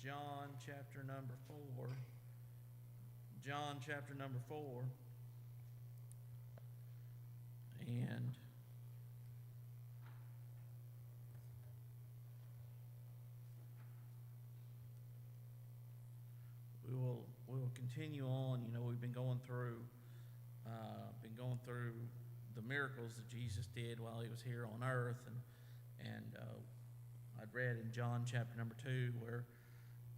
John chapter number 4. John chapter number 4. And we will continue on. You know, we've been going through the miracles that Jesus did while he was here on earth, and I'd read in John chapter number 2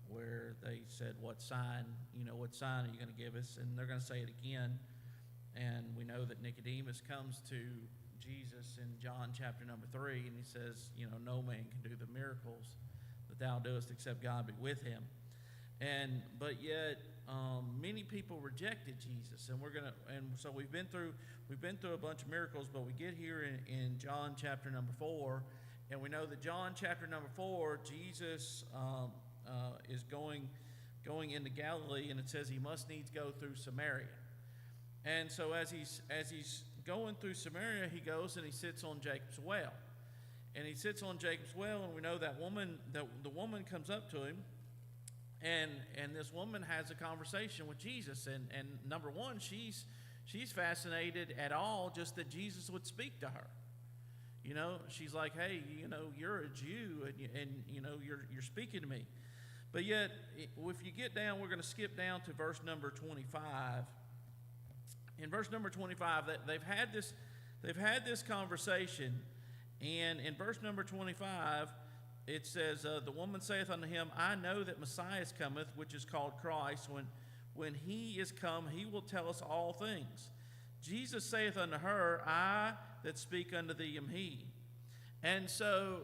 where they said, what sign are you going to give us? And they're going to say it again. And we know that Nicodemus comes to Jesus in John chapter number 3, and he says, no man can do the miracles that thou doest except God be with him. But yet many people rejected Jesus, and so we've been through a bunch of miracles, but we get here in John chapter number 4, and we know that John chapter number 4, Jesus is going into Galilee, and it says he must needs go through Samaria. And so as he's going through Samaria, he goes and he sits on Jacob's well, and he sits on Jacob's well, and we know that the woman comes up to him. And this woman has a conversation with Jesus, and number one, she's fascinated at all just that Jesus would speak to her. She's like, hey, you're a Jew, and you're speaking to me. But yet, if you get down, we're going to skip down to verse number 25. In verse number 25, they've had this conversation, and in verse number 25. It says, the woman saith unto him, I know that Messiah cometh, which is called Christ. When he is come, he will tell us all things. Jesus saith unto her, I that speak unto thee am he. And so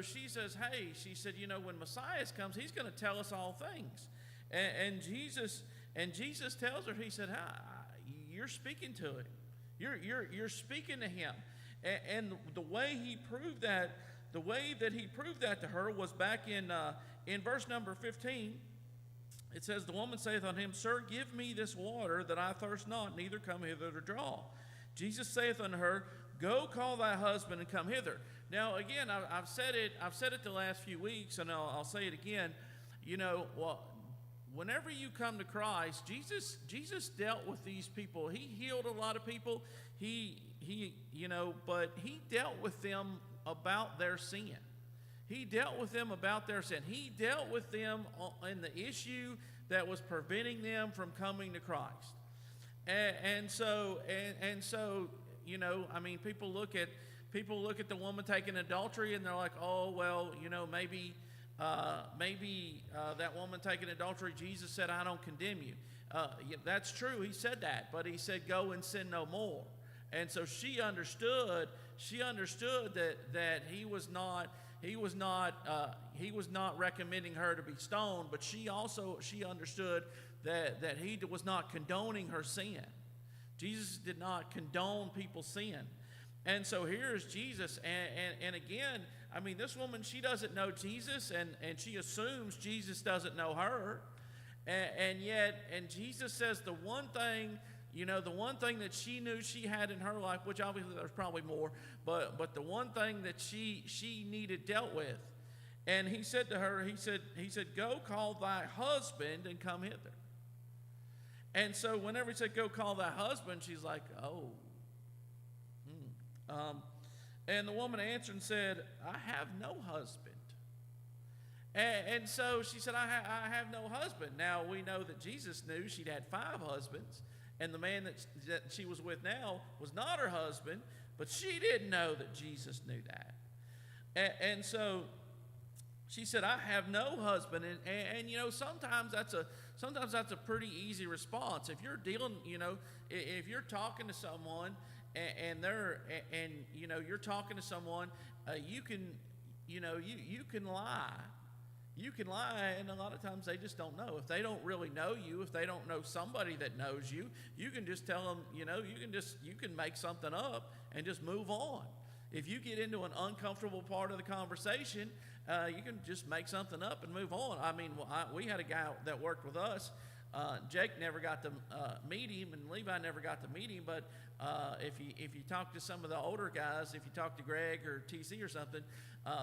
she says, hey, she said, when Messiah comes, he's going to tell us all things. And Jesus tells her, he said, you're speaking to him. You're speaking to him. And the way he proved that, to her was back in verse number 15. It says, the woman saith unto him, Sir, give me this water that I thirst not, neither come hither to draw. Jesus saith unto her, Go call thy husband and come hither. Now again, I've said it the last few weeks, and I'll say it again. Whenever you come to Christ, Jesus dealt with these people. He healed a lot of people. But he dealt with them about their sin. He dealt with them about their sin. He dealt with them in the issue that was preventing them from coming to Christ. And so, people look at the woman taking adultery, and they're like, oh well, maybe that woman taking adultery, Jesus said, I don't condemn you. That's true. He said that, but he said, go and sin no more. And so she understood that he was not recommending her to be stoned, but she understood that he was not condoning her sin. Jesus did not condone people's sin. And so here's Jesus, and again, this woman, she doesn't know Jesus, and she assumes Jesus doesn't know her, and Jesus says the one thing that she knew she had in her life, which obviously there's probably more, but the one thing that she needed dealt with. And he said to her, he said, Go call thy husband and come hither. And so whenever he said, Go call thy husband, she's like, oh. And the woman answered and said, I have no husband. And so she said, I have no husband. Now we know that Jesus knew she'd had 5 husbands. And the man that she was with now was not her husband, but she didn't know that Jesus knew that. And so she said, I have no husband. And sometimes that's a pretty easy response. If you're if you're talking to someone and you're talking to someone, you can lie. You can lie, and a lot of times they just don't know. If they don't really know you, if they don't know somebody that knows you, you can just tell them, you can make something up and just move on. If you get into an uncomfortable part of the conversation, you can just make something up and move on. We had a guy that worked with us Jake never got to meet him, and Levi never got to meet him. But if you talk to some of the older guys, if you talk to Greg or TC or something,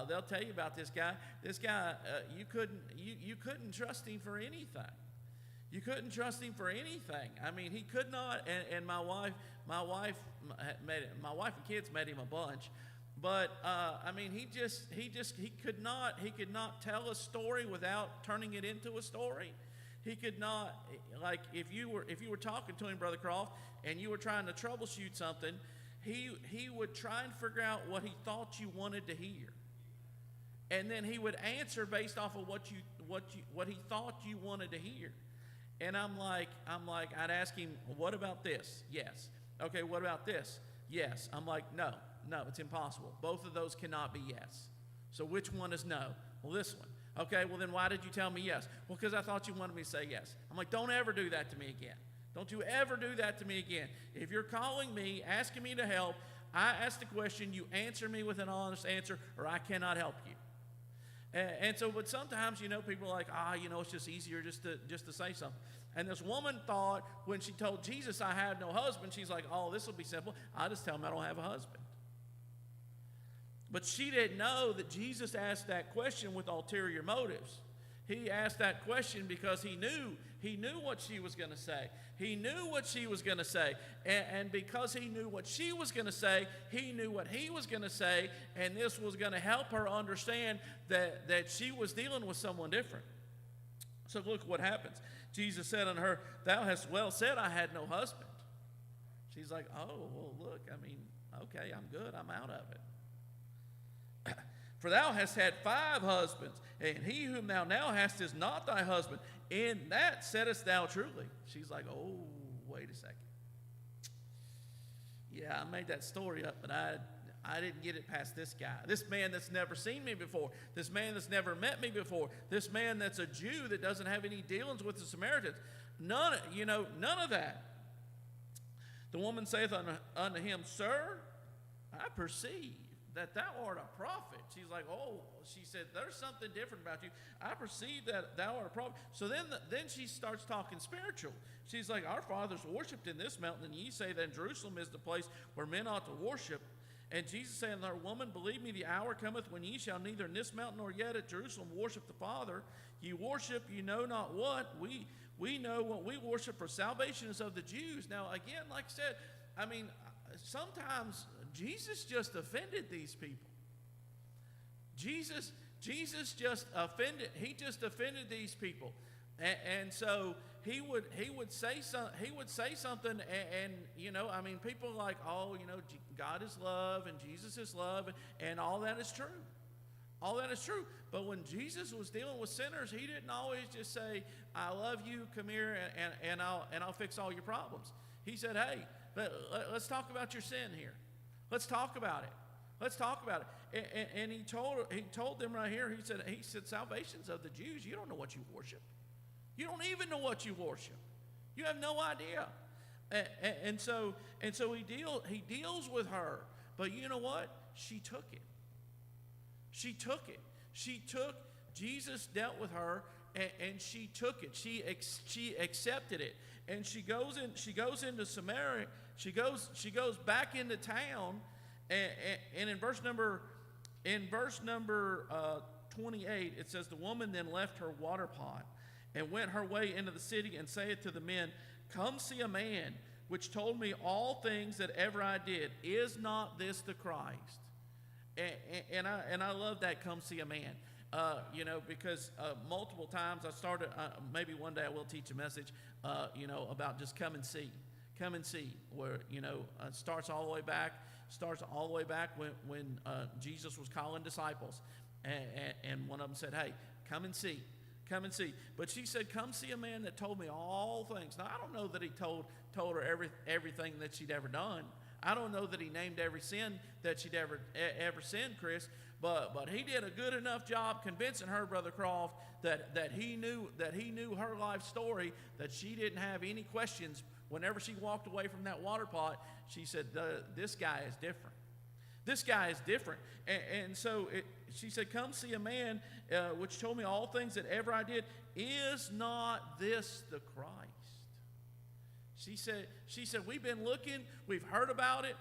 they'll tell you about this guy. This guy, you couldn't trust him for anything. You couldn't trust him for anything. I mean, he could not. And my wife and kids met him a bunch. But I mean, he could not tell a story without turning it into a story. He could not, like, if you were talking to him, Brother Croft, and you were trying to troubleshoot something, he would try and figure out what he thought you wanted to hear, and then he would answer based off of what he thought you wanted to hear. And I'm like, I'd ask him, what about this? Yes. Okay, what about this? Yes. I'm like, no, it's impossible. Both of those cannot be yes. So which one is no? Well, this one. Okay, well then why did you tell me yes? Well, because I thought you wanted me to say yes. I'm like, don't ever do that to me again. Don't you ever do that to me again. If you're calling me, asking me to help, I ask the question, you answer me with an honest answer, or I cannot help you. And so, but sometimes, people are like, it's just easier just to say something. And this woman thought when she told Jesus, I have no husband, she's like, oh, this will be simple. I'll just tell him I don't have a husband. But she didn't know that Jesus asked that question with ulterior motives. He asked that question because he knew what she was going to say. He knew what she was going to say. And because he knew what she was going to say, he knew what he was going to say, and this was going to help her understand that she was dealing with someone different. So look what happens. Jesus said unto her, thou hast well said, I had no husband. She's like, oh, well, look, okay, I'm good. I'm out of it. For thou hast had 5 husbands, and he whom thou now hast is not thy husband. In that saidest thou truly. She's like, oh, wait a second. Yeah, I made that story up, but I didn't get it past this guy. This man that's never seen me before. This man that's never met me before. This man that's a Jew that doesn't have any dealings with the Samaritans. None of that. The woman saith unto him, Sir, I perceive that thou art a prophet. She's like, oh, she said, there's something different about you. I perceive that thou art a prophet. So then she starts talking spiritual. She's like, our fathers worshipped in this mountain, and ye say that Jerusalem is the place where men ought to worship. And Jesus said unto her, Woman, believe me, the hour cometh when ye shall neither in this mountain nor yet at Jerusalem worship the Father. Ye worship, you know not what. We know what we worship, for salvation is of the Jews. Now, again, like I said, sometimes Jesus just offended these people. Jesus just offended. He just offended these people, and so he would say something, and people are like, oh, God is love and Jesus is love, and all that is true. All that is true. But when Jesus was dealing with sinners, he didn't always just say, I love you, come here, and I'll fix all your problems. He said, hey, let's talk about your sin here. Let's talk about it. Let's talk about it. And he told them right here, he said, salvation's of the Jews. You don't know what you worship. You don't even know what you worship. You have no idea. And so he deals with her. But you know what? She took it. Jesus dealt with her, and she took it. She accepted it. And she goes into Samaria. She goes back into town, and in verse number 28, it says, the woman then left her water pot and went her way into the city, and saith to the men, Come see a man which told me all things that ever I did. Is not this the Christ? And I love that, come see a man. Because multiple times I started, maybe one day I will teach a message, about just come and see, where, it starts all the way back when Jesus was calling disciples, and one of them said, hey, come and see. But she said, come see a man that told me all things. Now, I don't know that he told her everything that she'd ever done. I don't know that he named every sin that she'd ever sinned, Chris, but he did a good enough job convincing her, Brother Croft, that he knew her life story, that she didn't have any questions. Whenever she walked away from that water pot, she said, this guy is different. This guy is different. And so she said, come see a man which told me all things that ever I did. Is not this the Christ? She said, we've been looking, we've heard about it,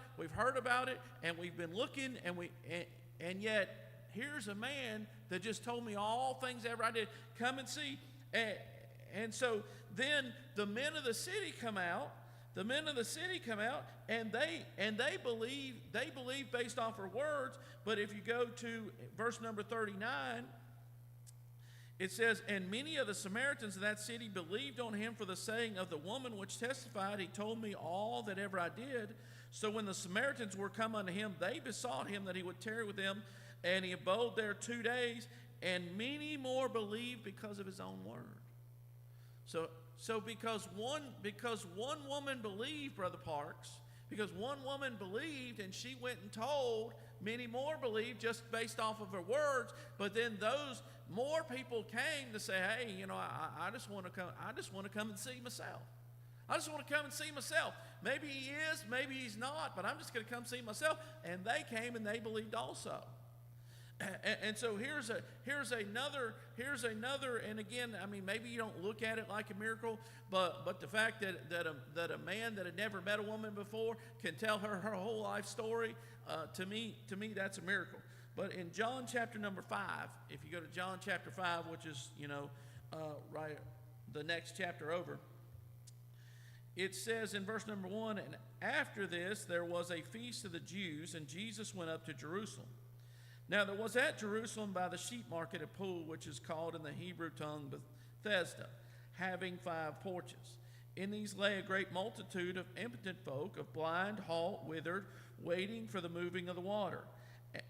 and we've been looking, and yet here's a man that just told me all things ever I did. Come and see. And so then the men of the city come out. And they believe based off her words. But if you go to verse number 39, it says, and many of the Samaritans of that city believed on him for the saying of the woman which testified, he told me all that ever I did. So when the Samaritans were come unto him, they besought him that he would tarry with them, and he abode there 2 days, and many more believed because of his own word. So because one woman believed, Brother Parks, because one woman believed and she went and told, many more believed just based off of her words. But then those more people came to say, hey, I just want to come and see myself. I just want to come and see myself. Maybe he is, maybe he's not, but I'm just going to come see myself. And they came and they believed also. And so here's another, and again, I mean, maybe you don't look at it like a miracle, but the fact that a man that had never met a woman before can tell her whole life story, to me, that's a miracle. But in John chapter number 5, if you go to John chapter 5, which is, right, the next chapter over, it says in verse number 1, and after this there was a feast of the Jews, and Jesus went up to Jerusalem. Now there was at Jerusalem by the sheep market a pool, which is called in the Hebrew tongue Bethesda, having 5 porches. In these lay a great multitude of impotent folk, of blind, halt, withered, waiting for the moving of the water.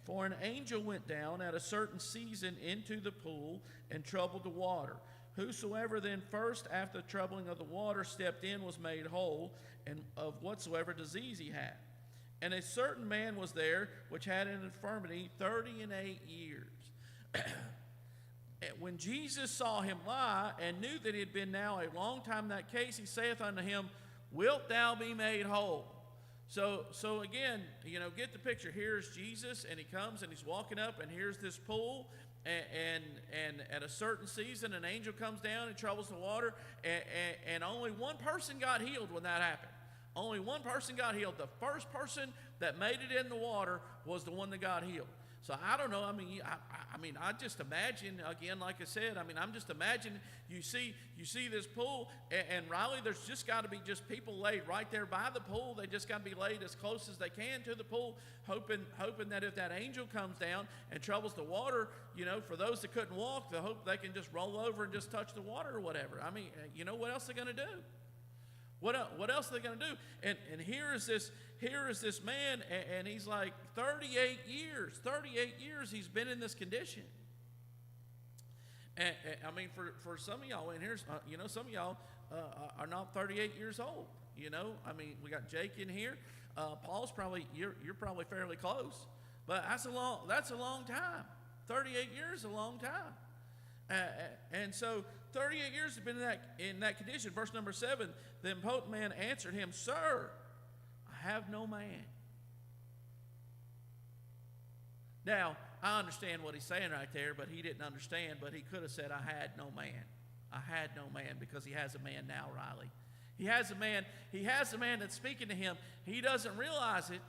For an angel went down at a certain season into the pool and troubled the water. Whosoever then first after the troubling of the water stepped in was made whole, and of whatsoever disease he had. And a certain man was there which had an infirmity 38 years. When Jesus saw him lie, and knew that he had been now a long time in that case, he saith unto him, wilt thou be made whole? So again, get the picture. Here's Jesus, and he comes and he's walking up, and here's this pool, and at a certain season, an angel comes down and troubles the water, and only one person got healed when that happened. Only one person got healed. The first person that made it in the water was the one that got healed. So I don't know. I mean, I just imagine, again, like I said, I'm just imagining you see this pool, and Riley, there's just got to be just people laid right there by the pool. They just got to be laid as close as they can to the pool, hoping that if that angel comes down and troubles the water, for those that couldn't walk, they hope they can just roll over and just touch the water or whatever. I mean, what else are they going to do? What else are they going to do? And here is this man, and he's like 38 years he's been in this condition. And I mean, for some of y'all, and here's, some of y'all are not 38 years old. I mean, we got Jake in here. Paul's probably, you're probably fairly close, but that's a long time. 38 years is a long time. And so 38 years has been in that condition. Verse number 7, the impotent man answered him, Sir, I have no man. Now, I understand what he's saying right there, but he didn't understand, but he could have said, I had no man. I had no man, because he has a man now, Riley. He has a man that's speaking to him. He doesn't realize it.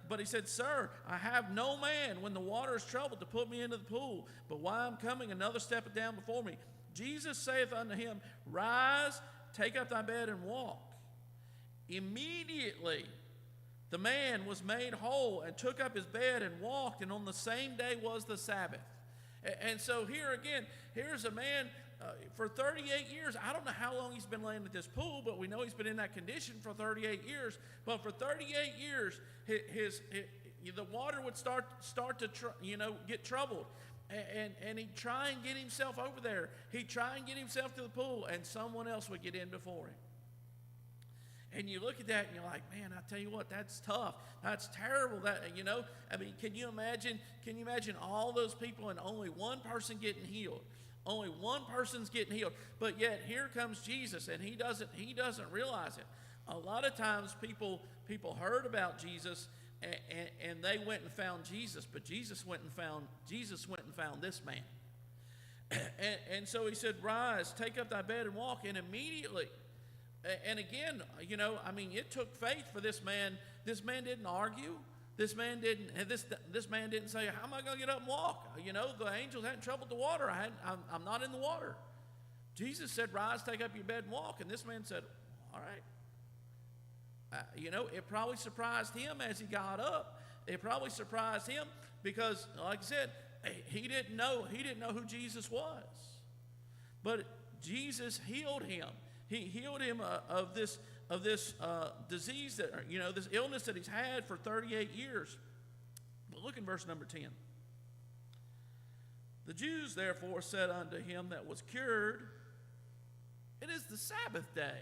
But he said, Sir, I have no man when the water is troubled to put me into the pool. But while I'm coming, another steppeth down before me. Jesus saith unto him, Rise, take up thy bed and walk. Immediately the man was made whole and took up his bed and walked, and on the same day was the Sabbath. And so here again, here's a man for 38 years. I don't know how long he's been laying at this pool, but we know he's been in that condition for 38 years. But for 38 years, the water would start to get troubled. And he'd try and get himself over there. He'd try and get himself to the pool, and someone else would get in before him. And you look at that and you're like, man, I tell you what, that's tough. That's terrible. Can you imagine all those people and only one person getting healed? Only one person's getting healed. But yet here comes Jesus, and he doesn't realize it. A lot of times people heard about Jesus, and they went and found Jesus, but Jesus went and found this man. And so he said, rise, take up thy bed and walk. And immediately, and again, it took faith for this man. This man didn't argue. This man didn't say, how am I going to get up and walk? The angels hadn't troubled the water. I'm not in the water. Jesus said, rise, take up your bed and walk. And this man said, all right. It probably surprised him as he got up. It probably surprised him because, like I said, he didn't know who Jesus was. But Jesus healed him. He healed him of this disease this illness that he's had for 38 years. But look in verse number 10. The Jews therefore said unto him that was cured, it is the Sabbath day.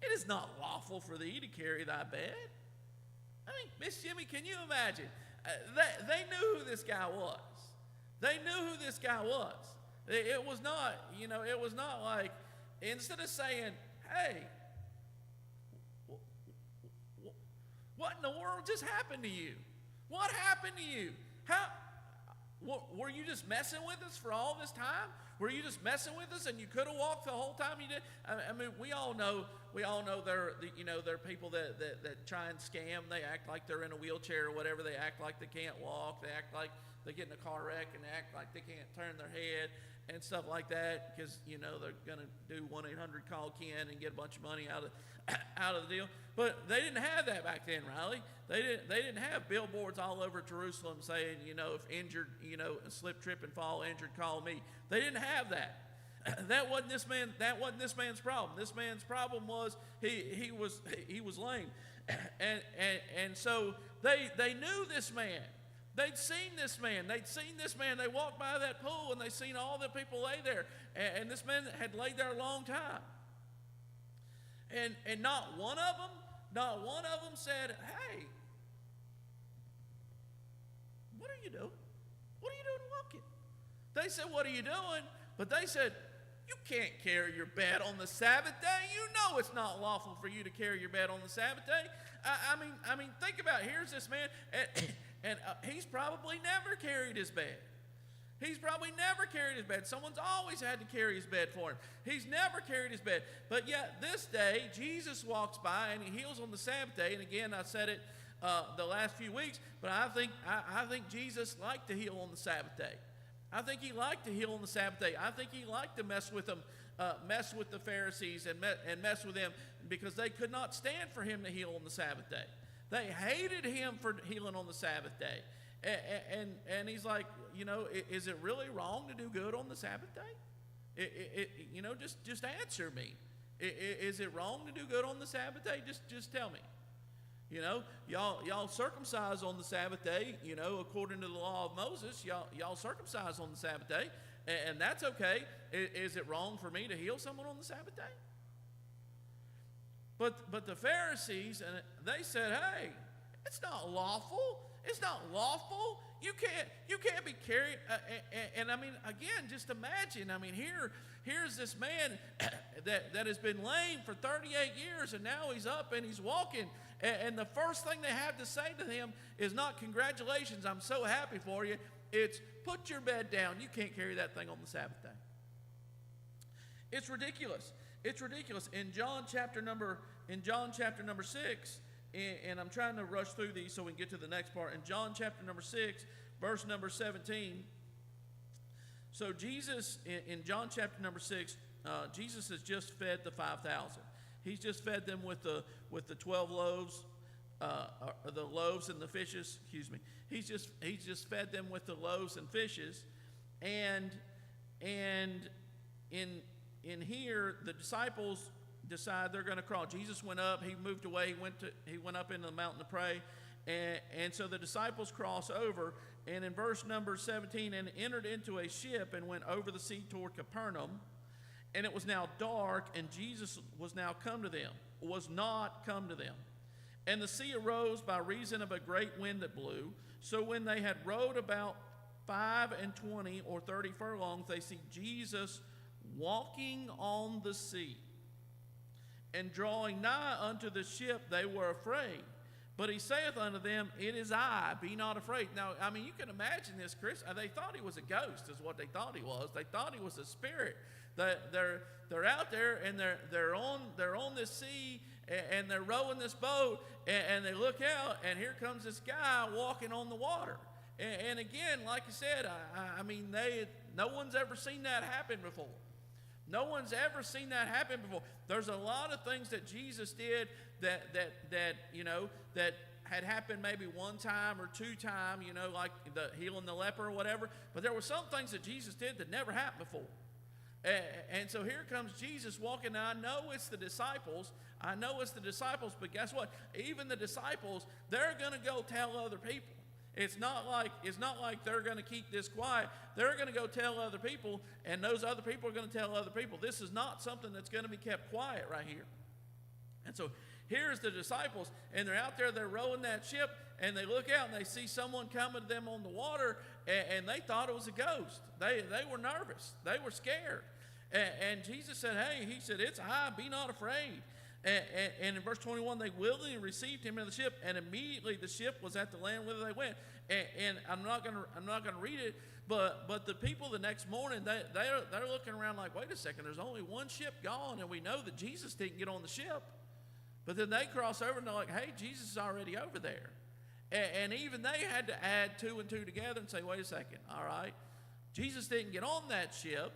It is not lawful for thee to carry thy bed. Miss Jimmy, can you imagine? They knew who this guy was. They knew who this guy was. It was not like, instead of saying, hey, what in the world just happened to you? What happened to you? Were you just messing with us for all this time? Were you just messing with us and you could have walked the whole time you did? We all know there are people that try and scam. They act like they're in a wheelchair or whatever. They act like they can't walk. They act like they get in a car wreck and act like they can't turn their head and stuff like that because, they're going to do 1-800-CALL-KEN and get a bunch of money out of the deal. But they didn't have that back then, Riley. They didn't have billboards all over Jerusalem saying, if injured, slip, trip, and fall, injured, call me. They didn't have that. That wasn't this man's problem. This man's problem was he was lame, and so they knew this man. They'd seen this man. They walked by that pool and they seen all the people lay there, and this man had laid there a long time. And not one of them said, hey, what are you doing? What are you doing walking? They said, what are you doing? But they said, you can't carry your bed on the Sabbath day. You know it's not lawful for you to carry your bed on the Sabbath day. I mean, think about it. Here's this man, and he's probably never carried his bed. He's probably never carried his bed. Someone's always had to carry his bed for him. He's never carried his bed. But yet this day, Jesus walks by and he heals on the Sabbath day. And again, I said it the last few weeks, but I think Jesus liked to heal on the Sabbath day. I think he liked to heal on the Sabbath day. I think he liked to mess with them, mess with the Pharisees and mess with them because they could not stand for him to heal on the Sabbath day. They hated him for healing on the Sabbath day. And he's like, is it really wrong to do good on the Sabbath day? Just answer me. Is it wrong to do good on the Sabbath day? Just tell me. Y'all circumcise on the Sabbath day, according to the law of Moses, y'all circumcise on the Sabbath day, and that's okay. Is it wrong for me to heal someone on the Sabbath day? But the Pharisees, and they said, hey, it's not lawful. It's not lawful. You can't be carried. And I mean, again, just imagine. I mean, here's this man that has been lame for 38 years, and now he's up and he's walking. And the first thing they have to say to him is not congratulations, I'm so happy for you. It's put your bed down. You can't carry that thing on the Sabbath day. It's ridiculous. It's ridiculous. In John chapter number 6, and I'm trying to rush through these so we can get to the next part. In John chapter number 6, verse number 17. So Jesus, in John chapter number 6, Jesus has just fed the 5,000. He's just fed them with the 12 loaves, the loaves and the fishes. Excuse me. He's just fed them with the loaves and fishes, and in here the disciples decide they're going to crawl. Jesus went up. He moved away. He went up into the mountain to pray, and so the disciples cross over. And in verse number 17, and entered into a ship and went over the sea toward Capernaum. And it was now dark, and Jesus was not come to them. And the sea arose by reason of a great wind that blew. So when they had rowed about 25 or 30 furlongs, they see Jesus walking on the sea. And drawing nigh unto the ship, they were afraid. But he saith unto them, It is I, be not afraid. Now, I mean, you can imagine this, Chris. They thought he was a ghost, is what they thought he was. They thought he was a spirit. They're out there, and they're on this sea, and they're rowing this boat, and they look out, and here comes this guy walking on the water. And again, like I said, I mean, no one's ever seen that happen before. No one's ever seen that happen before. There's a lot of things that Jesus did that had happened maybe one time or two times, like the healing the leper or whatever. But there were some things that Jesus did that never happened before. And so here comes Jesus walking. Now, I know it's the disciples. But guess what? Even the disciples, they're going to go tell other people. It's not like they're going to keep this quiet. They're going to go tell other people, and those other people are going to tell other people. This is not something that's going to be kept quiet right here. And so here's the disciples, and they're out there, they're rowing that ship, and they look out and they see someone coming to them on the water, and they thought it was a ghost. They were nervous. They were scared. And Jesus said, hey, he said, it's I, be not afraid. And in verse 21, they willingly received him into the ship, and immediately the ship was at the land whither they went. And I'm not gonna read it, but the people the next morning, they're looking around like, wait a second, there's only one ship gone, and we know that Jesus didn't get on the ship. But then they cross over and they're like, hey, Jesus is already over there. And even they had to add two and two together and say, wait a second, all right, Jesus didn't get on that ship.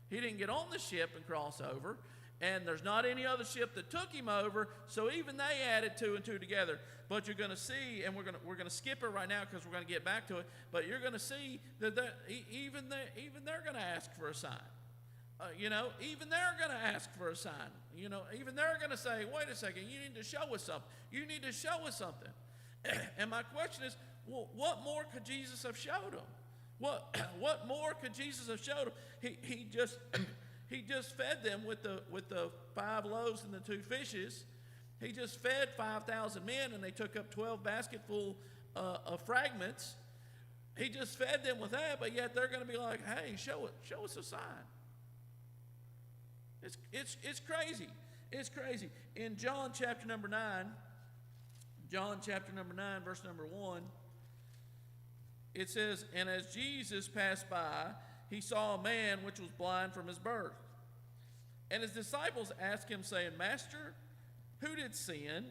He didn't get on the ship and cross over. And there's not any other ship that took him over, so even they added two and two together. But you're going to see, and we're going to skip it right now because we're going to get back to it. But you're going to see that even they're going to ask for a sign. Even they're going to ask for a sign. Even they're going to say, wait a second, you need to show us something. You need to show us something. And my question is, well, what more could Jesus have showed them? What more could Jesus have showed them? He just fed them with the 5 loaves and the 2 fishes. He just fed 5,000 men, and they took up 12 basketful of fragments. He just fed them with that, but yet they're going to be like, "Hey, show us a sign." It's crazy. It's crazy. In John chapter number 9, verse number 1, it says, "And as Jesus passed by, he saw a man which was blind from his birth. And his disciples asked him, saying, Master, who did sin,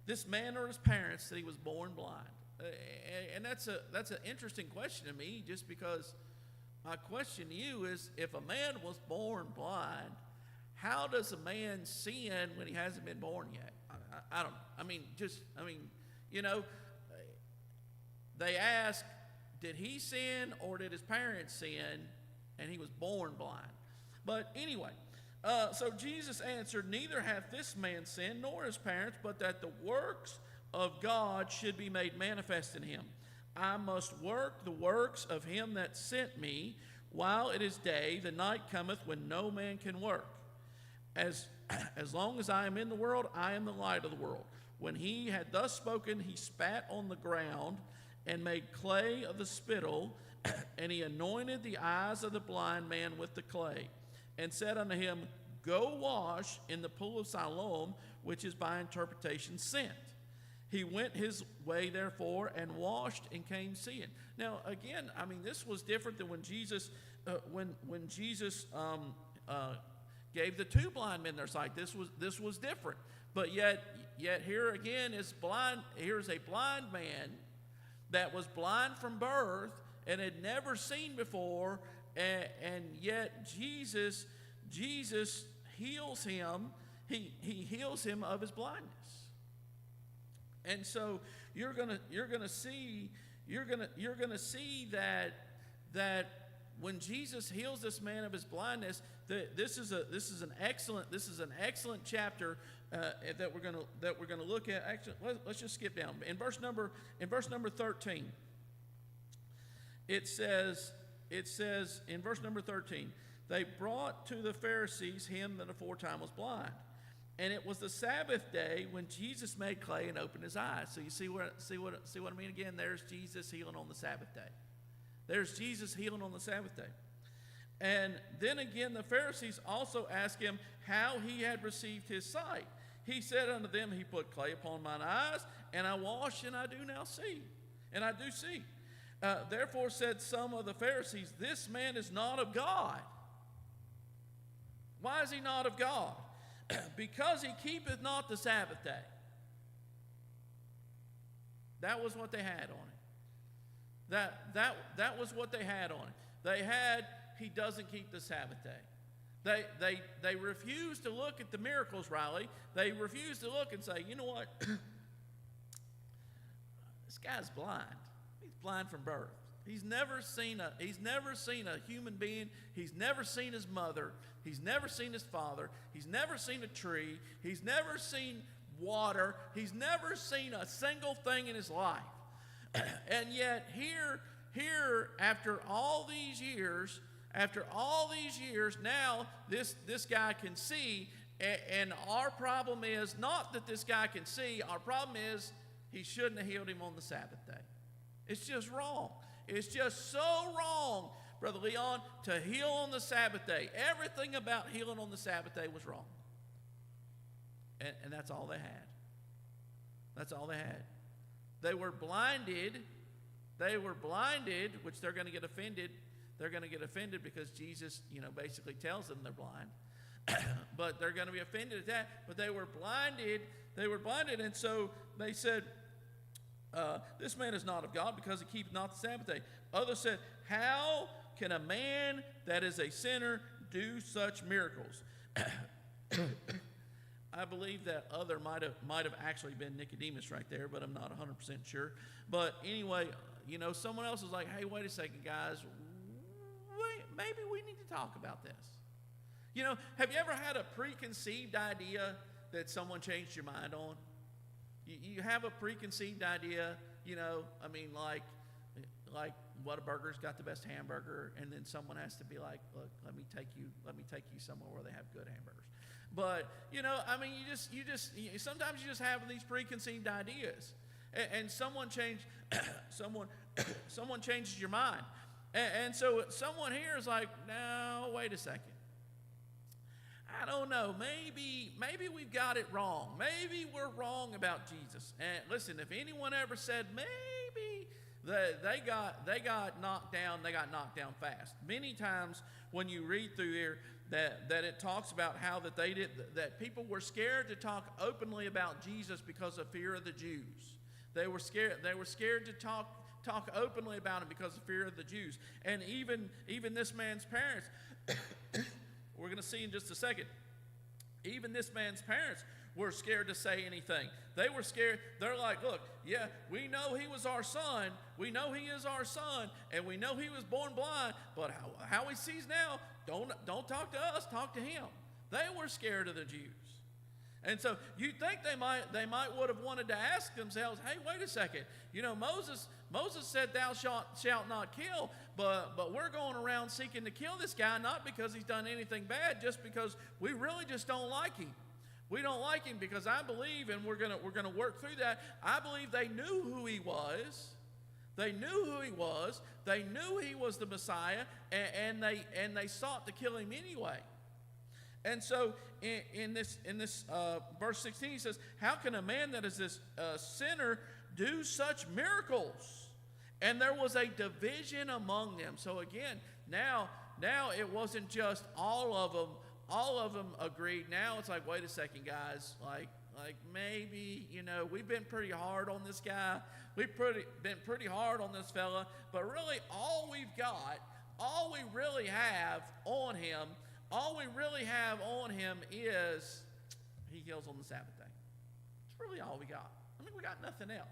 this man or his parents, that he was born blind?" And that's an interesting question to me, just because my question to you is, if a man was born blind, how does a man sin when he hasn't been born yet? I don't know. They ask, did he sin or did his parents sin, and he was born blind? But anyway, so Jesus answered, "Neither hath this man sinned, nor his parents, but that the works of God should be made manifest in him. I must work the works of him that sent me while it is day. The night cometh when no man can work. As long as I am in the world, I am the light of the world." When he had thus spoken, he spat on the ground and made clay of the spittle, and he anointed the eyes of the blind man with the clay, and said unto him, "Go wash in the pool of Siloam," which is by interpretation sent. He went his way, therefore, and washed and came seeing. Now, again, this was different than when Jesus, gave the 2 blind men their sight. This was different. But yet here again is blind. Here's a blind man that was blind from birth and had never seen before, and yet Jesus heals him. He heals him of his blindness. And so you're gonna see that when Jesus heals this man of his blindness, this is an excellent chapter that we're gonna look at. Actually, let's just skip down in verse number 13. It says in verse number 13, "They brought to the Pharisees him that aforetime was blind. And it was the Sabbath day when Jesus made clay and opened his eyes." So you see what I mean? Again, there's Jesus healing on the Sabbath day. There's Jesus healing on the Sabbath day. And then again, the Pharisees also asked him how he had received his sight. He said unto them, "He put clay upon mine eyes, and I wash, and I do now see, and I do see. Therefore said some of the Pharisees, this man is not of God. Why is he not of God? Because he keepeth not the Sabbath day. That was what they had on it. That was what they had on it. They had, he doesn't keep the Sabbath day. They refused to look at the miracles, Riley. They refused to look and say, you know what? This guy's blind. He's blind from birth. He's never seen a human being. He's never seen his mother. He's never seen his father. He's never seen a tree. He's never seen water. He's never seen a single thing in his life. And yet here after all these years, now this guy can see, and our problem is not that this guy can see. Our problem is he shouldn't have healed him on the Sabbath day. It's just wrong. It's just so wrong, Brother Leon, to heal on the Sabbath day. Everything about healing on the Sabbath day was wrong. And that's all they had. That's all they had. They were blinded. Which they're going to get offended. They're going to get offended because Jesus, basically tells them they're blind. But they're going to be offended at that. But they were blinded. And so they said, this man is not of God because he keepeth not the Sabbath day. Others said, how can a man that is a sinner do such miracles? I believe that other might have actually been Nicodemus right there, but I'm not 100% sure. But anyway, someone else was like, hey, wait a second, guys. Maybe we need to talk about this. Have you ever had a preconceived idea that someone changed your mind on? You have a preconceived idea, like Whataburger's got the best hamburger, and then someone has to be like, look, let me take you somewhere where they have good hamburgers. But sometimes you just have these preconceived ideas, and someone changes your mind, and so someone here is like, no, wait a second. I don't know. Maybe we've got it wrong. Maybe we're wrong about Jesus. And listen, if anyone ever said maybe they got knocked down, they got knocked down fast. Many times when you read through here that it talks about how that people were scared to talk openly about Jesus because of fear of the Jews. They were scared to talk openly about him because of fear of the Jews. And even this man's parents. We're going to see in just a second. Even this man's parents were scared to say anything. They were scared. They're like, look, yeah, we know he was our son. We know he is our son. And we know he was born blind. But how he sees now, don't talk to us. Talk to him. They were scared of the Jews. And so you think they might would have wanted to ask themselves, hey, wait a second. Moses said thou shalt not kill, but we're going around seeking to kill this guy, not because he's done anything bad, just because we really just don't like him. We don't like him because I believe, and we're gonna work through that. I believe they knew who he was. They knew who he was. They knew he was the Messiah, and they sought to kill him anyway. And so in this verse 16, he says, how can a man that is this sinner do such miracles? And there was a division among them. So again, now it wasn't just all of them agreed. Now it's like, wait a second, guys, like maybe, we've been pretty hard on this guy. We've been pretty hard on this fella, but really all we really have on him is he heals on the Sabbath day. It's really all we got. We got nothing else.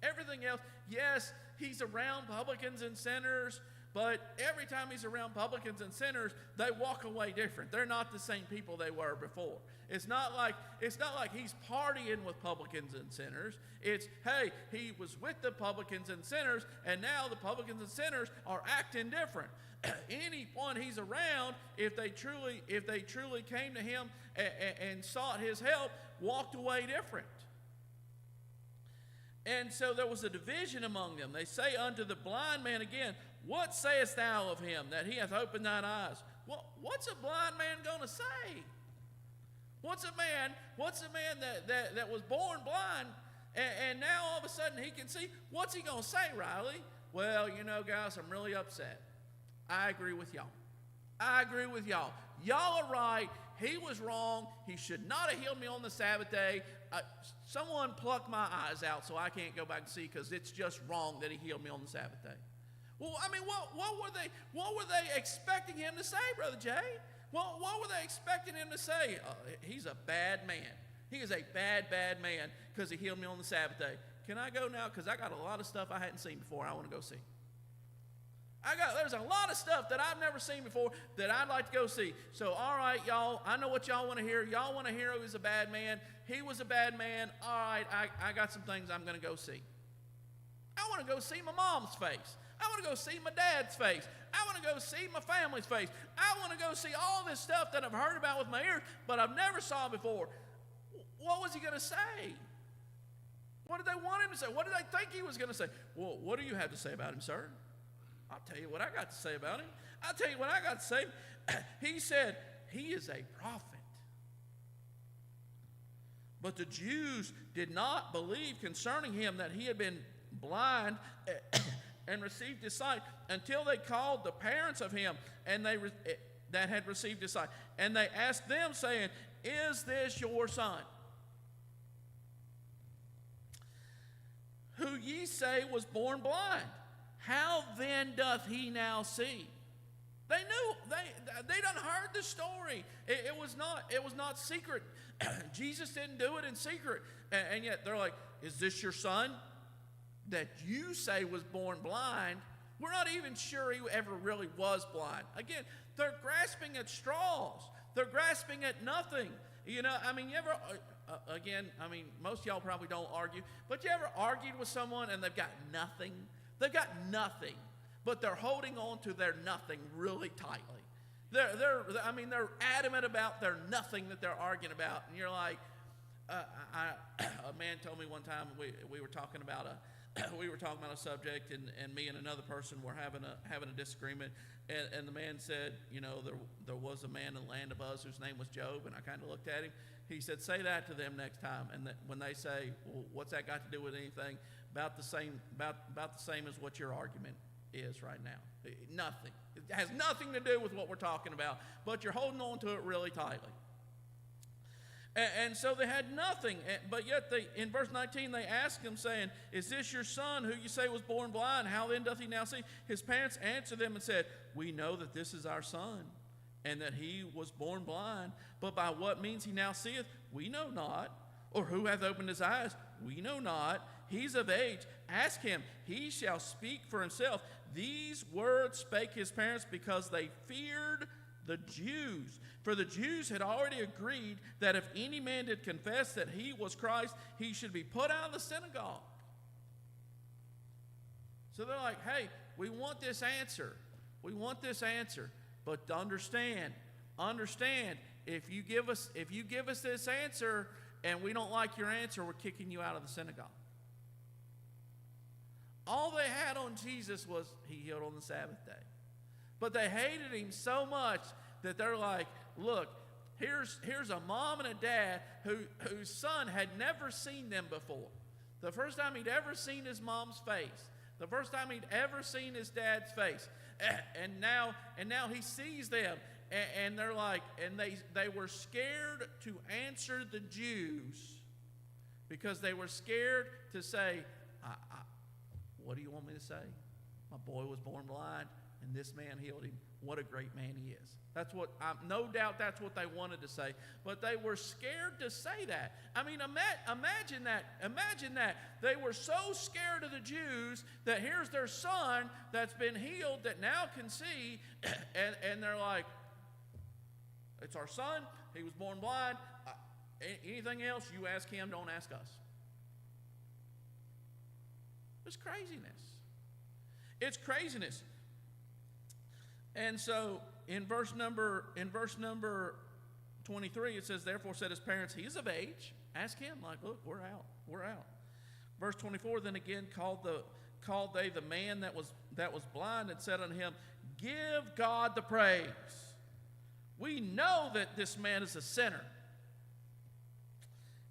Everything else, yes, he's around publicans and sinners, but every time he's around publicans and sinners, they walk away different. They're not the same people they were before. It's not like he's partying with publicans and sinners. It's, hey, he was with the publicans and sinners, and now the publicans and sinners are acting different. Anyone he's around, if they truly came to him and sought his help, walked away different. And so there was a division among them. They say unto the blind man again, what sayest thou of him, that he hath opened thine eyes? What's a blind man going to say? What's a man that was born blind And now all of a sudden he can see. What's he going to say, Riley? Well, guys, I'm really upset. I agree with y'all. I agree with y'all. Y'all are right. He was wrong. He should not have healed me on the Sabbath day. Someone pluck my eyes out so I can't go back and see, because it's just wrong that he healed me on the Sabbath day. Well, I mean, what were they expecting him to say, Brother Jay? What were they expecting him to say? He's a bad man. He is a bad, bad man because he healed me on the Sabbath day. Can I go now? Because I got a lot of stuff I hadn't seen before I want to go see. There's a lot of stuff that I've never seen before that I'd like to go see. So, all right, y'all, I know what y'all want to hear. Y'all want to hear he was a bad man. He was a bad man. All right, I got some things I'm going to go see. I want to go see my mom's face. I want to go see my dad's face. I want to go see my family's face. I want to go see all this stuff that I've heard about with my ears, but I've never saw before. What was he going to say? What did they want him to say? What did they think he was going to say? Well, what do you have to say about him, sir? I'll tell you what I got to say about him. I'll tell you what I got to say. He said, he is a prophet. But the Jews did not believe concerning him that he had been blind and received his sight until they called the parents of him that had received his sight. And they asked them, saying, is this your son, who ye say was born blind? How then doth he now see? They knew, they done heard the story. It was not secret. Jesus didn't do it in secret. And yet they're like, is this your son that you say was born blind? We're not even sure he ever really was blind. Again, they're grasping at straws. They're grasping at nothing. You ever, most of y'all probably don't argue, but you ever argued with someone and they've got nothing? They've got nothing, but they're holding on to their nothing really tightly. They're adamant about their nothing that they're arguing about. And you're like, a man told me one time, we were talking about a subject, and me and another person were having a disagreement, and the man said, there was a man in the land of Uz whose name was Job, and I kind of looked at him. He said, say that to them next time, and when they say, well, what's that got to do with anything? About the same as what your argument is right now. Nothing. It has nothing to do with what we're talking about, but you're holding on to it really tightly. And so they had nothing, but yet in verse 19 they asked him, saying, is this your son, who you say was born blind? How then doth he now see? His parents answered them and said, we know that this is our son, and that he was born blind, but by what means he now seeth, we know not. Or who hath opened his eyes? We know not. He's of age. Ask him. He shall speak for himself. These words spake his parents because they feared the Jews. For the Jews had already agreed that if any man did confess that he was Christ, he should be put out of the synagogue. So they're like, hey, we want this answer. We want this answer. But understand, if you give us this answer and we don't like your answer, we're kicking you out of the synagogue. All they had on Jesus was he healed on the Sabbath day. But they hated him so much that they're like, look, here's a mom and a dad whose son had never seen them before. The first time he'd ever seen his mom's face. The first time he'd ever seen his dad's face. And now he sees them. And they're like, and they were scared to answer the Jews because they were scared to say, what do you want me to say? My boy was born blind, and this man healed him. What a great man he is. That's what, no doubt that's what they wanted to say. But they were scared to say that. I mean, imagine that. Imagine that. They were so scared of the Jews that here's their son that's been healed that now can see, and they're like, it's our son. He was born blind. Anything else, you ask him, don't ask us. It's craziness. It's craziness. And so in verse number 23, it says, therefore said his parents, he is of age. Ask him, like, look, we're out. Verse 24, then again called they the man that was blind and said unto him, give God the praise. We know that this man is a sinner.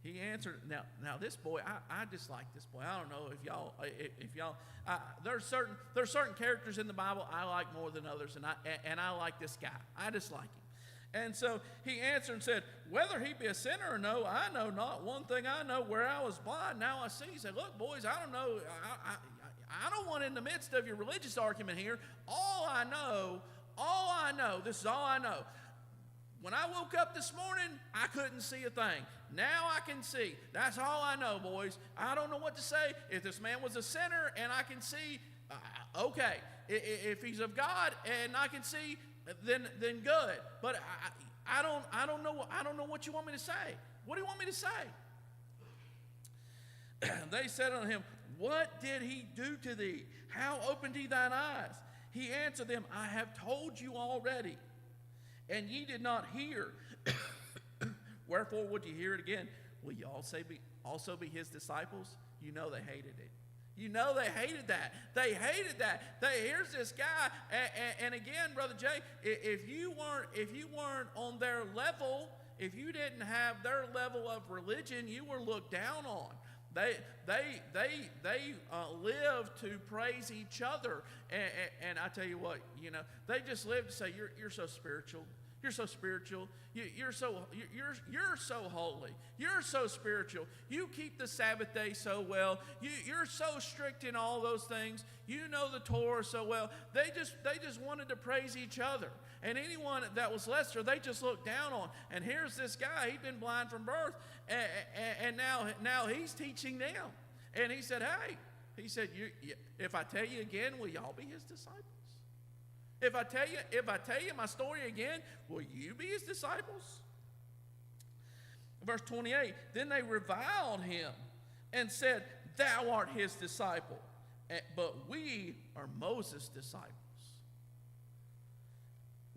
He answered. Now this boy, I just like this boy. I don't know if y'all. There's certain characters in the Bible I like more than others, and I like this guy. I just like him. And so he answered and said, whether he be a sinner or no, I know not. One thing I know, where I was blind, now I see. He said, look, boys, I don't know. I don't want in the midst of your religious argument here. All I know, this is all I know. When I woke up this morning, I couldn't see a thing. Now I can see. That's all I know, boys. I don't know what to say. If this man was a sinner and I can see, okay. If he's of God and I can see, then good. But I don't know what you want me to say. What do you want me to say? They said unto him, what did he do to thee? How opened he thine eyes? He answered them, I have told you already, and ye did not hear. Wherefore would you hear it again? Will you also be his disciples? You know they hated it. You know they hated that. They hated that. Here's this guy, and again, Brother Jay, if you weren't on their level, if you didn't have their level of religion, you were looked down on. They live to praise each other, and I tell you what, they just live to say you're so spiritual. You're so spiritual. You're so holy. You're so spiritual. You keep the Sabbath day so well. You're so strict in all those things. You know the Torah so well. They just wanted to praise each other. And anyone that was lesser, they just looked down on. And here's this guy. He'd been blind from birth, and now he's teaching them. And he said, hey, if I tell you again, will y'all be his disciples? If I tell you my story again, will you be his disciples? Verse 28, then they reviled him and said, thou art his disciple, but we are Moses' disciples.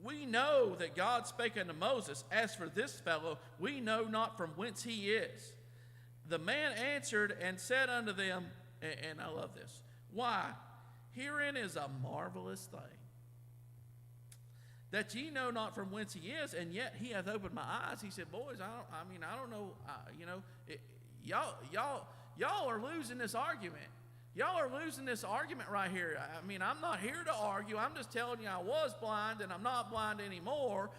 We know that God spake unto Moses, as for this fellow, we know not from whence he is. The man answered and said unto them, and I love this, why, herein is a marvelous thing, that ye know not from whence he is, and yet he hath opened my eyes. He said, boys, I don't know, y'all are losing this argument. Y'all are losing this argument right here. I'm not here to argue. I'm just telling you I was blind and I'm not blind anymore.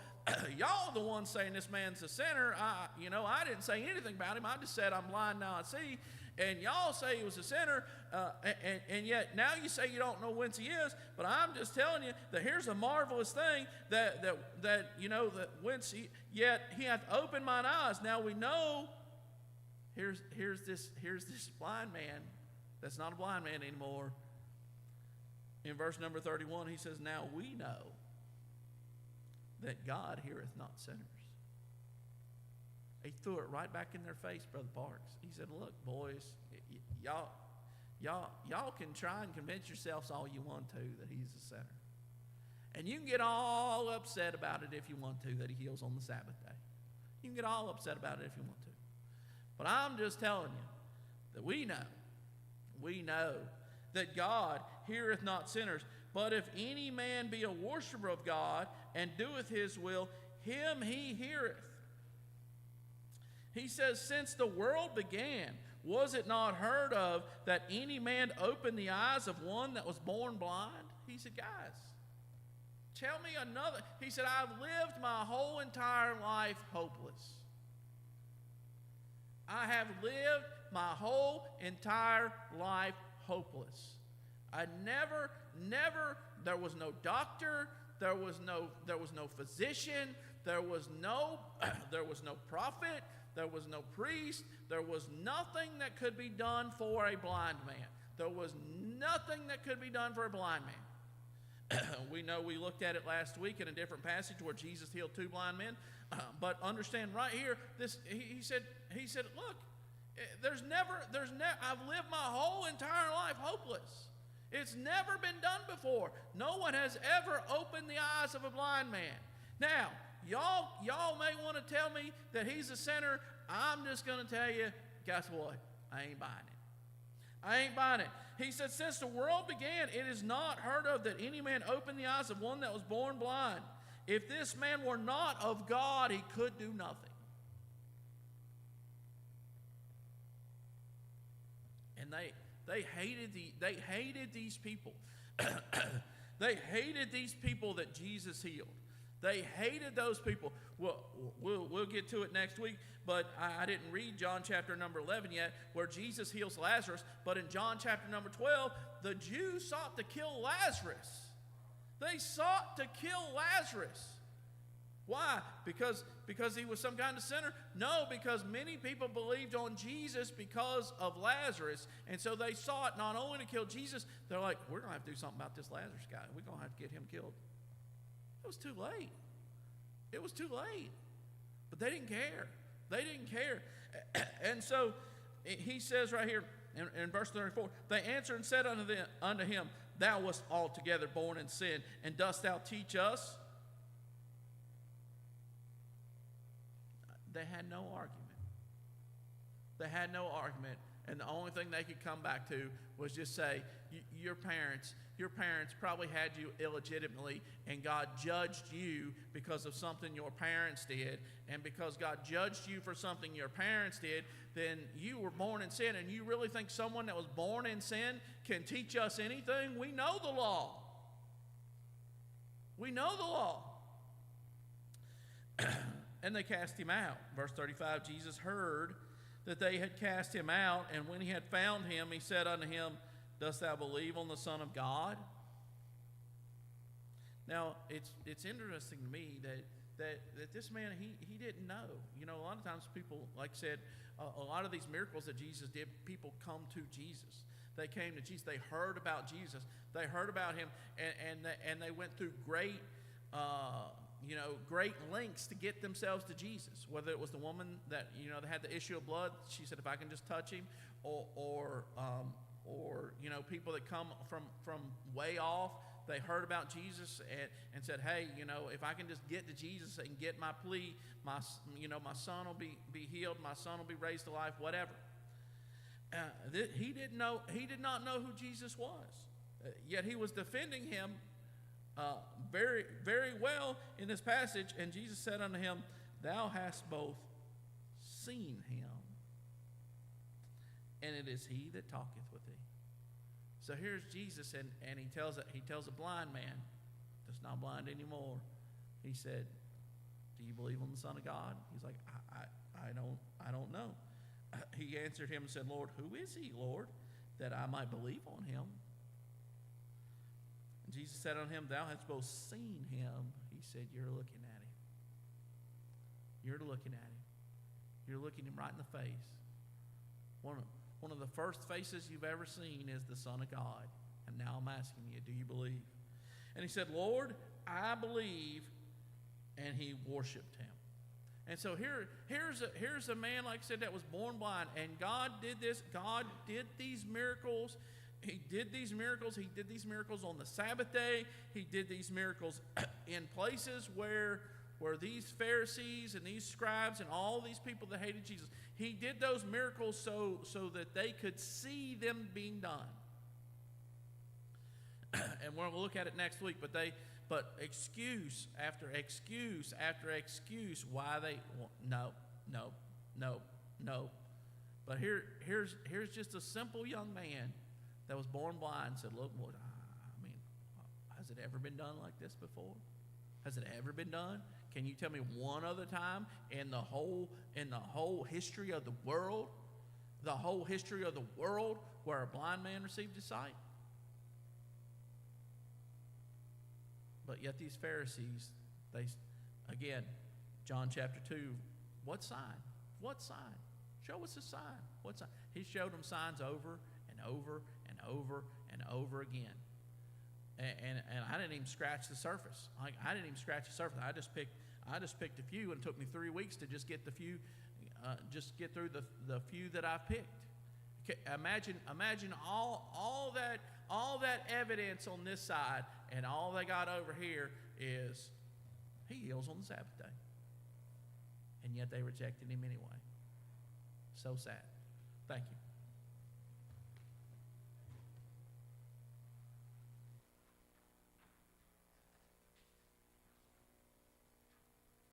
Y'all are the ones saying this man's a sinner. I didn't say anything about him. I just said I'm blind, now I see. And y'all say he was a sinner, and yet now you say you don't know whence he is. But I'm just telling you that here's a marvelous thing that whence yet he hath opened mine eyes. Now we know. Here's this blind man. That's not a blind man anymore. In verse number 31, he says, now we know that God heareth not sinners. He threw it right back in their face, Brother Parks. He said, look, boys, y'all can try and convince yourselves all you want to that he's a sinner. And you can get all upset about it if you want to, that he heals on the Sabbath day. You can get all upset about it if you want to. But I'm just telling you that we know that God heareth not sinners. But if any man be a worshiper of God and doeth his will, him he heareth. He says, since the world began, was it not heard of that any man opened the eyes of one that was born blind? He said, guys, tell me another. He said, I've lived my whole entire life hopeless. I have lived my whole entire life hopeless. I never, there was no doctor, there was no physician, there was no prophet, there was no priest, there was nothing that could be done for a blind man. There was nothing that could be done for a blind man. We know we looked at it last week in a different passage where Jesus healed 2 blind men. But understand right here, he said, look, I've lived my whole entire life hopeless. It's never been done before. No one has ever opened the eyes of a blind man. Now, y'all may want to tell me that he's a sinner. I'm just going to tell you, guess what? I ain't buying it. I ain't buying it. He said, since the world began, it is not heard of that any man opened the eyes of one that was born blind. If this man were not of God, he could do nothing. they hated these people. They hated these people that Jesus healed. They hated those people. We'll get to it next week, but I didn't read John chapter number 11 yet, where Jesus heals Lazarus. But in John chapter number 12, the Jews sought to kill Lazarus. They sought to kill Lazarus. Why? Because he was some kind of sinner? No, because many people believed on Jesus because of Lazarus. And so they sought not only to kill Jesus, they're like, we're going to have to do something about this Lazarus guy. We're going to have to get him killed. It was too late. It was too late. But they didn't care. They didn't care. And so he says right here in verse 34, they answered and said unto him, thou wast altogether born in sin, and dost thou teach us? They had no argument. They had no argument. And the only thing they could come back to was just say, your parents probably had you illegitimately, and God judged you because of something your parents did. And because God judged you for something your parents did, then you were born in sin. And you really think someone that was born in sin can teach us anything? We know the law. We know the law. And they cast him out. Verse 35, Jesus heard that they had cast him out, and when he had found him, he said unto him, dost thou believe on the Son of God? Now, it's interesting to me that this man, he didn't know. You know, a lot of times people, like I said, a lot of these miracles that Jesus did, people come to Jesus. They came to Jesus. They heard about Jesus. They heard about him, and they went through great lengths to get themselves to Jesus. Whether it was the woman that, that had the issue of blood, she said, if I can just touch him, or people that come from way off, they heard about Jesus and said, hey, if I can just get to Jesus and get my plea, my son will be healed, my son will be raised to life, whatever. He did not know who Jesus was, yet he was defending him very, very well in this passage. And Jesus said unto him, thou hast both seen him, and it is he that talketh with thee. So here's Jesus, and he tells a blind man that's not blind anymore. He said, do you believe on the Son of God? He's like, I don't know. He answered him and said, Lord, who is he, Lord, that I might believe on him? And Jesus said unto him, thou hast both seen him. He said, you're looking at him. You're looking at him. You're looking him right in the face. One of the first faces you've ever seen is the Son of God. And now I'm asking you, do you believe? And he said, Lord, I believe. And he worshiped him. And so here's a man, like I said, that was born blind. And God did this. God did these miracles. He did these miracles. He did these miracles on the Sabbath day. He did these miracles in places where these Pharisees and these scribes and all these people that hated Jesus, he did those miracles so that they could see them being done. And we're going to look at it next week, but excuse after excuse after excuse why they no. But here's just a simple young man that was born blind and said, look, has it ever been done like this before? Has it ever been done? Can you tell me one other time in the whole history of the world, where a blind man received his sight? But yet these Pharisees, again, John chapter 2, what sign? What sign? Show us a sign. What sign? He showed them signs over and over and over and over again. And I didn't even scratch the surface. I didn't even scratch the surface. I just picked a few, and it took me 3 weeks to just get the few, just get through the few that I picked. Okay, imagine all that evidence on this side, and all they got over here is he heals on the Sabbath day, and yet they rejected him anyway. So sad. Thank you.